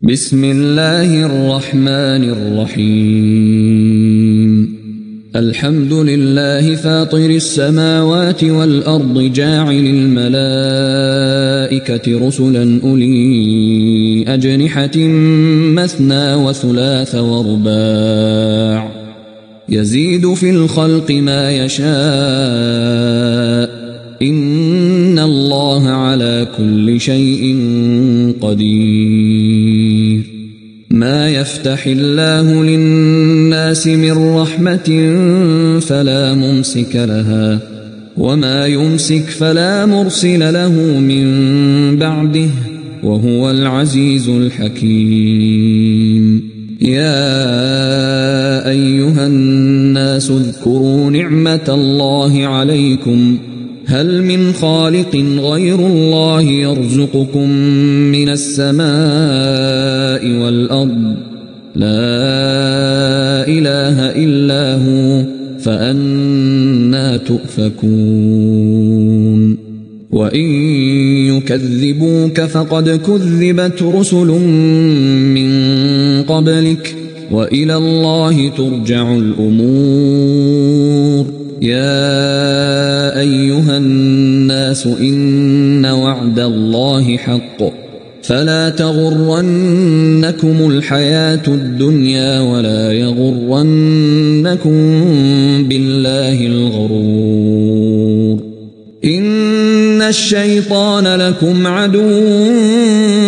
بسم الله الرحمن الرحيم الحمد لله فاطر السماوات والأرض جاعل الملائكة رسلا أولي أجنحة مثنى وثلاث ورباع يزيد في الخلق ما يشاء إن الله على كل شيء قدير ما يفتح الله للناس من رحمة فلا ممسك لها وما يمسك فلا مرسل له من بعده وهو العزيز الحكيم يا أيها الناس اذكروا نعمة الله عليكم هل من خالق غير الله يرزقكم من السماء والأرض لا إله إلا هو فأنى تؤفكون وإن يكذبوك فقد كذبت رسل من قبلك وإلى الله ترجع الأمور يا أيها الناس إن وعد الله حق فلا تغرنكم الحياة الدنيا ولا يغرنكم بالله الغرور إن الشيطان لكم عدو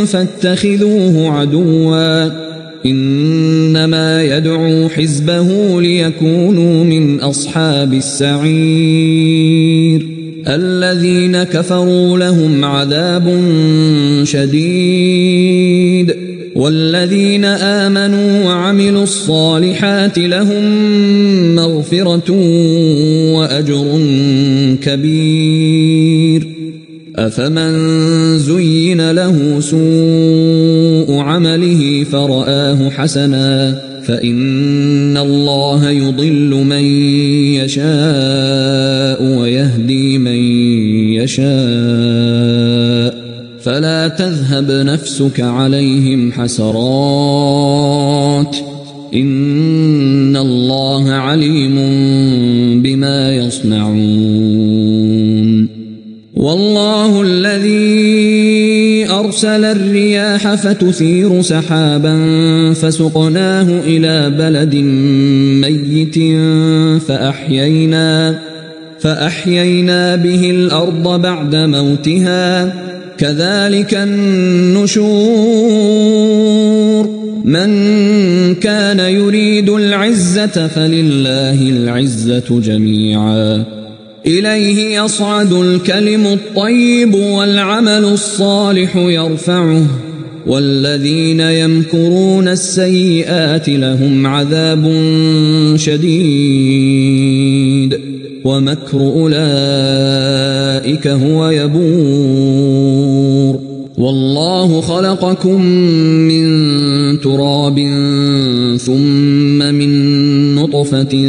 فاتخذوه عدوا إنما يدعو حزبه ليكونوا من أصحاب السعير الذين كفروا لهم عذاب شديد والذين آمنوا وعملوا الصالحات لهم مغفرة وأجر كبير أفمن زين له سوء عمله فرآه حسنا فإن الله يضل من يشاء ويهدي من يشاء فلا تذهب نفسك عليهم حسرات إن الله عليم بما يصنعون والله الذي أرسل الرياح فتثير سحابا فسقناه إلى بلد ميت فأحيينا به الأرض بعد موتها كذلك النشور من كان يريد العزة فلله العزة جميعا إليه يصعد الكلم الطيب والعمل الصالح يرفعه والذين يمكرون السيئات لهم عذاب شديد ومكر أولئك هو يبور والله خلقكم من تراب ثم من نطفة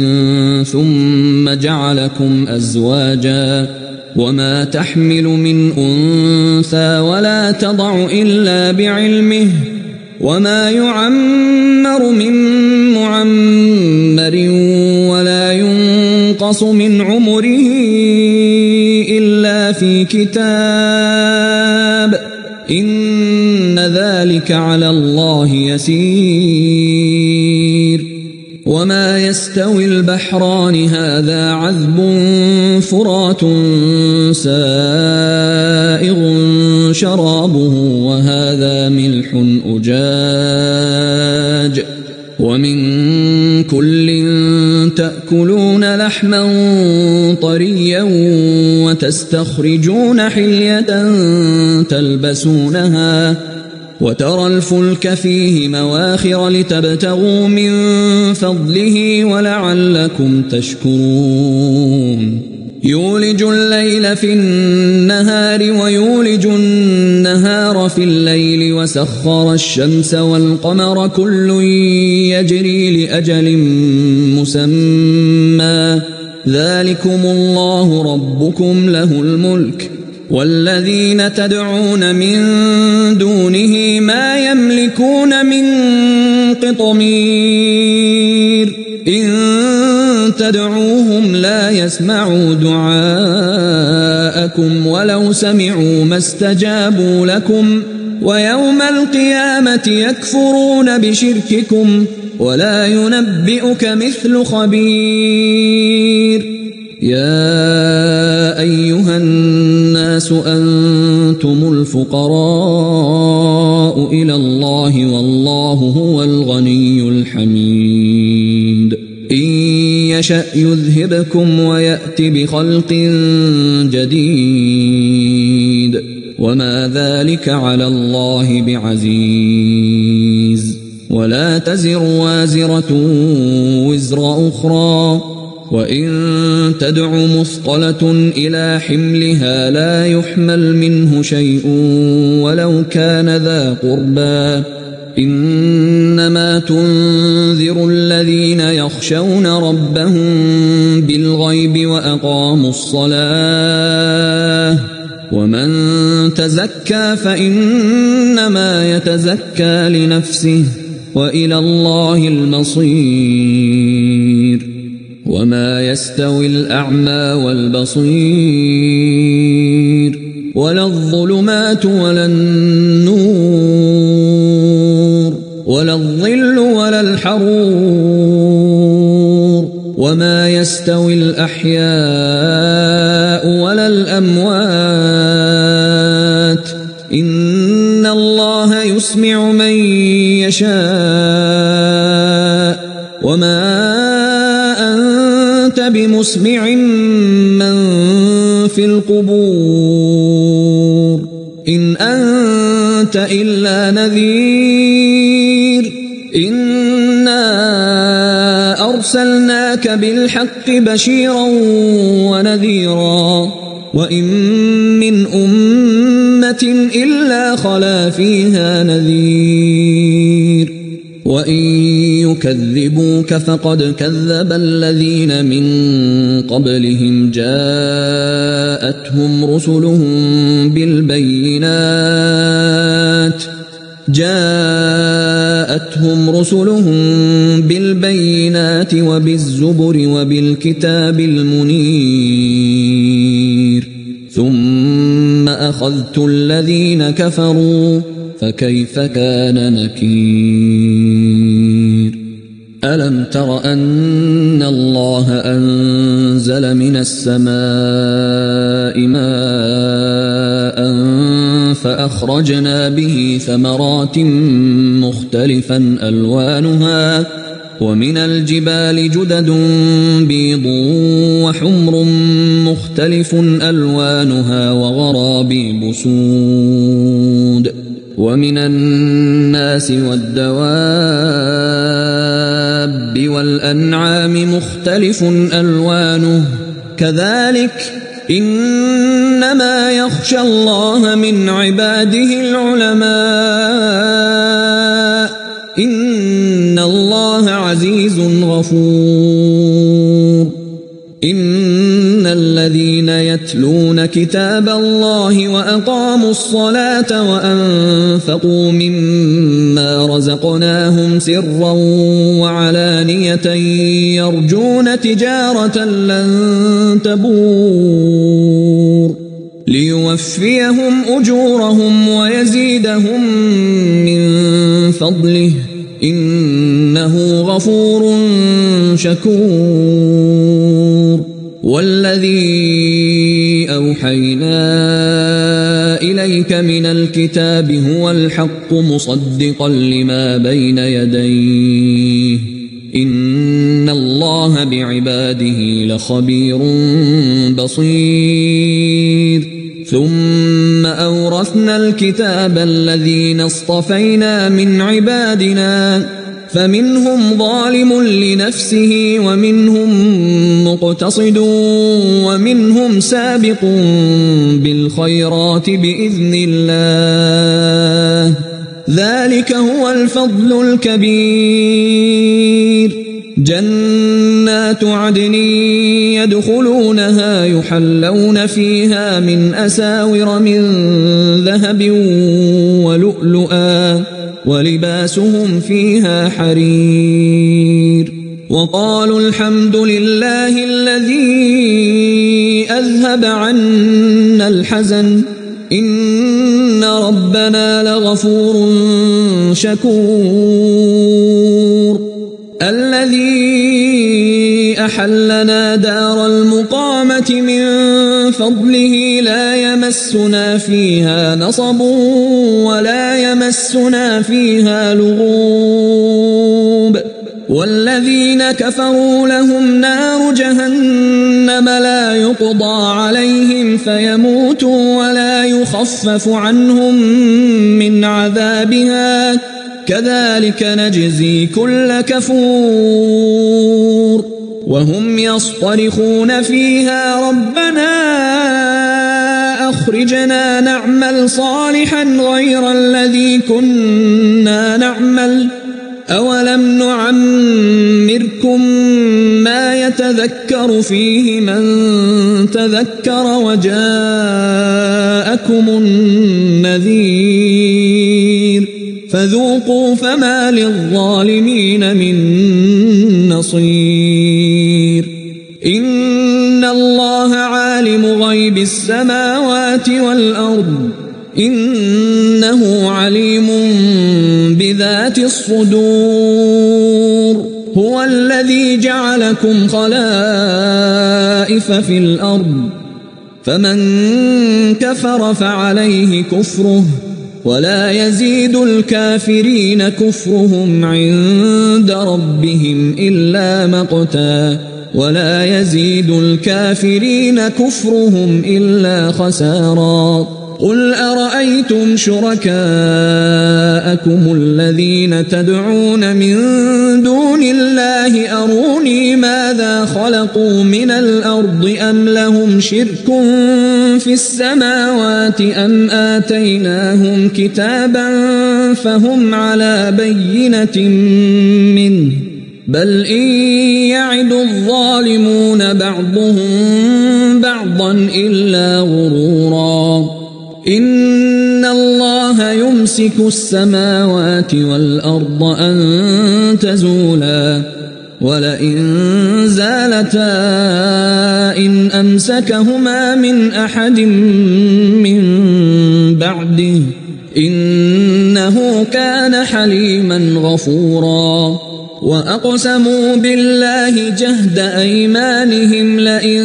ثم جعلكم أزواجا وما تحمل من أنثى ولا تضع إلا بعلمه وما يعمر من معمر ولا ينقص من عمره إلا في كتاب إن ذلك على الله يسير وما يستوي البحران هذا عذب فرات سائغ شرابه وهذا ملح أجاج ومن كل تأكلون لحما طريا وتستخرجون حلية تلبسونها وترى الفلك فيه مواخر لتبتغوا من فضله ولعلكم تشكرون يولج الليل في النهار ويولج النهار في الليل وسخر الشمس والقمر كل يجري لأجل مسمى ذلكم الله ربكم له الملك والذين تدعون من دونه ما يملكون من قطمير إن تدعوهم لا يسمعوا دعاءكم ولو سمعوا ما استجابوا لكم ويوم القيامة يكفرون بشرككم ولا ينبئك مثل خبير. يا أيها الناس أنتم الفقراء إلى الله والله هو الغني الحميد. إن يشأ يذهبكم ويأت بخلق جديد وما ذلك على الله بعزيز. ولا تزر وازرة وزر أخرى وإن تدع مثقلة إلى حملها لا يحمل منه شيء ولو كان ذا قربى إنما تنذر الذين يخشون ربهم بالغيب وأقاموا الصلاة ومن تزكى فإنما يتزكى لنفسه وإلى الله المصير. وما يستوي الأعمى والبصير ولا الظلمات ولا النور ولا الظل ولا الحرور وما يستوي الأحياء ولا الأموات إن الله يسمع من يشاء وما أنت بمسمع من في القبور إن أنت إلا نذير. إنا أرسلناك بالحق بشيرا ونذيرا وإن من أمة إلا خلا فيها نذير وإن يكذبوك فقد كذب الذين من قبلهم جاءتهم رسلهم بالبينات وبالزبر وبالكتاب المنير ثم أخذت الذين كفروا فكيف كان نكير. ألم تر أن الله أنزل من السماء ماء فأخرجنا به ثمرات مختلفا ألوانها ومن الجبال جدد بيض وحمر مختلف ألوانها وغرابيب سود ومن الناس والدواب والأنعام مختلف ألوانه كذلك إنما يخشى الله من عباده العلماء إن الله عزيز غفور. إن الذين يتلون كتاب الله وأقاموا الصلاة وأنفقوا مما رزقناهم سرا وعلانية يرجون تجارة لن تبور ليوفيهم أجورهم ويزيدهم من فضله إنه غفور شكور. والذي أوحينا إليك من الكتاب هو الحق مصدقا لما بين يديه إن الله بعباده لخبير بصير. ثم أورثنا الكتاب الذين اصطفينا من عبادنا فمنهم ظالم لنفسه ومنهم مقتصد ومنهم سابق بالخيرات بإذن الله ذلك هو الفضل الكبير. جنات عدن يدخلونها يحلون فيها من أساور من ذهب ولؤلؤا ولباسهم فيها حرير وقالوا الحمد لله الذي أذهب عنا الحزن إن ربنا لغفور شكور الذي أحلنا دار المقامة من فضله لا يمسنا فيها نصب ولا يمسنا فيها لغوب والذين كفروا لهم نار جهنم لا يقضى عليهم فيموتوا ولا يخفف عنهم من عذابها كذلك نجزي كل كفور وهم يصطرخون فيها ربنا أخرجنا نعمل صالحا غير الذي كنا نعمل أولم نعمركم ما يتذكر فيه من تذكر وجاءكم النذير فذوقوا فما للظالمين من نصير إن الله عالم غيب السماوات والأرض إنه عليم بذات الصدور هو الذي جعلكم خلائف في الأرض فمن كفر فعليه كفره ولا يزيد الكافرين كفرهم عند ربهم إلا مقتا ولا يزيد الكافرين كفرهم إلا خسارا قل أرأيتم شركاءكم الذين تدعون من دون الله أروني ماذا خلقوا من الأرض أم لهم شرك في السماوات أم آتيناهم كتابا فهم على بينة منه بل إن يعد الظالمون بعضهم بعضا إلا غرورا إن الله يمسك السماوات والأرض أن تزولا ولئن زالتا إن أمسكهما من أحد من بعده إنه كان حليما غفورا وأقسموا بالله جهد أيمانهم لئن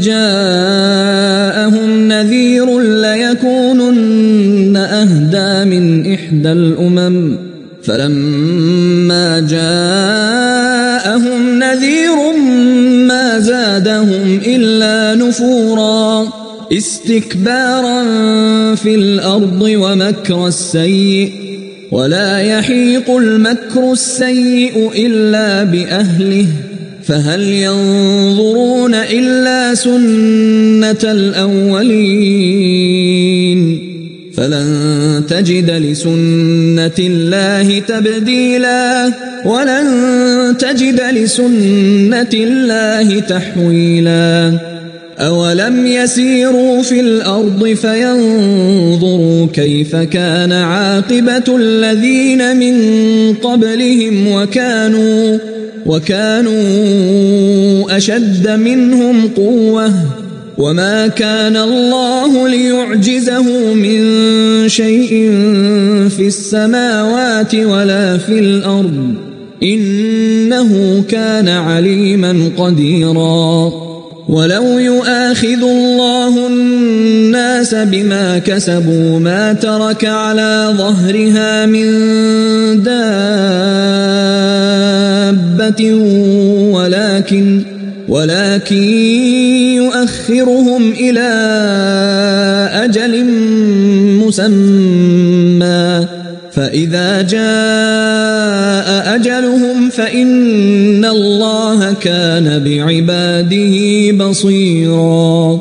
جاءهم نذير ليكونن أهدى من إحدى الأمم فلما جاءهم نذير ما زادهم إلا نفورا استكبارا في الأرض ومكر السيء ولا يحيق المكر السيء إلا بأهله فهل ينظرون إلا سنة الأولين فلن تجد لسنة الله تبديلا ولن تجد لسنة الله تحويلا أولم يسيروا في الأرض فينظروا كيف كان عاقبة الذين من قبلهم وكانوا أشد منهم قوة وما كان الله ليعجزه من شيء في السماوات ولا في الأرض إنه كان عليما قديرا ولو يؤاخذ الله الناس بما كسبوا ما ترك على ظهرها من دابة ولكن يؤخرهم إلى أجل مسمى فإذا جاء أجلهم فإن الله كان بعباده بصيرا